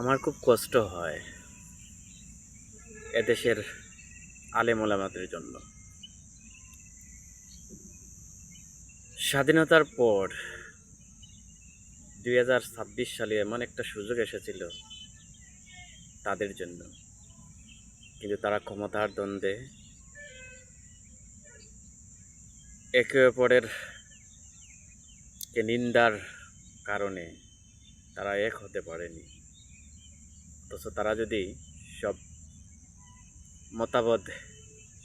আমার খুব কষ্ট হয় এদেশের আলেম ওলামাদের জন্য। স্বাধীনতার পর 2026 সালে এমন একটা সুযোগ এসেছিল তাদের জন্য, কিন্তু তারা ক্ষমতার দ্বন্দ্বে একে অপরের নিন্দার কারণে তারা এক হতে পারেনি। অথচ তারা যদি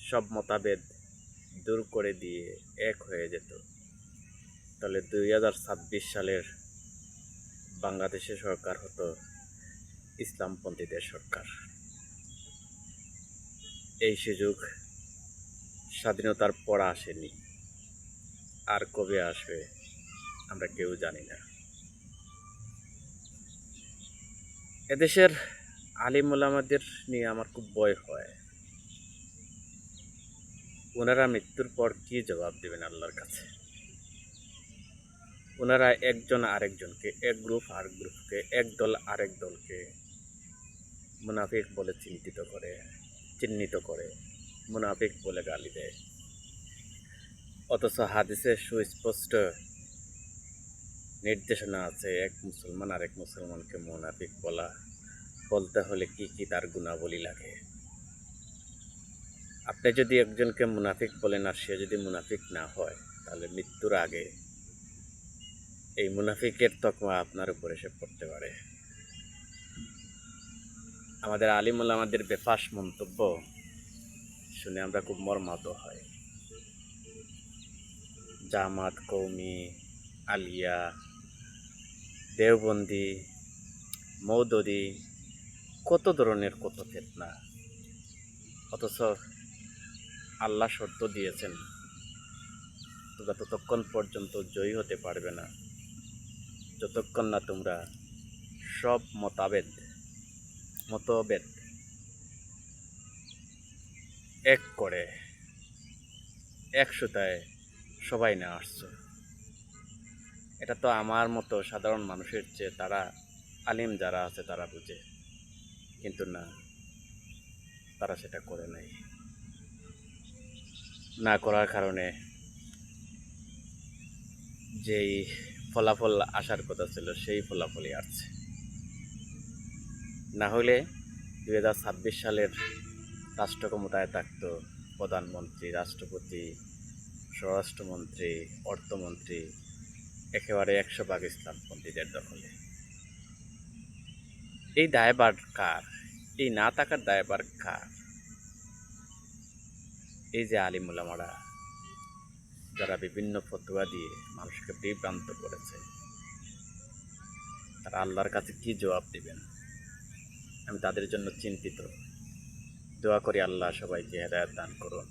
সব মতাভেদ দূর করে দিয়ে এক হয়ে যেত, তাহলে 2026 সালের বাংলাদেশের সরকার হতো ইসলামপন্থীদের সরকার। এই সুযোগ স্বাধীনতার পর আসেনি, আর কবে আসবে আমরা কেউ জানি না। এদেশের আলিম ওলামাদের নিয়ে আমার খুব ভয় হয়। ওনারা মৃত্যুর পর কি জবাব দেবেন আল্লাহর কাছে? ওনারা একজন আরেকজনকে, এক গ্রুপ আরেক গ্রুপকে, এক দল আরেক দলকে মুনাফিক বলে চিহ্নিত করে মুনাফিক বলে গালি দেয়। অথচ হাদিসে সুস্পষ্ট নির্দেশনা আছে, এক মুসলমান আরেক মুসলমানকে মুনাফিক বলতে হলে কি কি তার গুণাবলী লাগে। আপনি যদি একজনকে মুনাফিক বলেন আর সে যদি মুনাফিক না হয়, তাহলে মৃত্যুর আগে এই মুনাফিকের তকমা আপনার উপর এসে পড়তে পারে। আমাদের আলিম ওলামাদের বেফাস মন্তব্য শুনে আমরা খুব মর্মাহত হই। জামাত, কওমি, আলিয়া, দেওবন্দি, মৌদুদি, কত ধরনের কত ফিতনা। অথচ আল্লাহ শর্ত দিয়েছেন, তোমরা ততক্ষণ পর্যন্ত জয়ী হতে পারবে না যতক্ষণ না তোমরা সব মতভেদ এক করে এক সুতায় সবাই না আসছো। এটা তো আমার মতো সাধারণ মানুষের চেয়ে তারা আলিম যারা আছে তারা বুঝে, কিন্তু না, তারা সেটা করে নাই। না করার কারণে যেই ফলাফল আসার কথা ছিল সেই ফলাফলই আসছে। না হলে 2026 সালের রাষ্ট্র ক্ষমতায় থাকতো প্রধানমন্ত্রী, রাষ্ট্রপতি, স্বরাষ্ট্রমন্ত্রী, অর্থমন্ত্রী একেবারে 100% ইসলামপন্থীদের দখলে। এই দায়ভার কার? এই না থাকার দায়ভার কার? এই যে আলিম ওলামারা যারা বিভিন্ন ফতোয়া দিয়ে মানুষকে বিভ্রান্ত করেছে, তারা আল্লাহর কাছে কি জবাব দিবেন? আমি তাদের জন্য চিন্তিত। দোয়া করি আল্লাহ সবাইকে হেদায়েত দান করুন।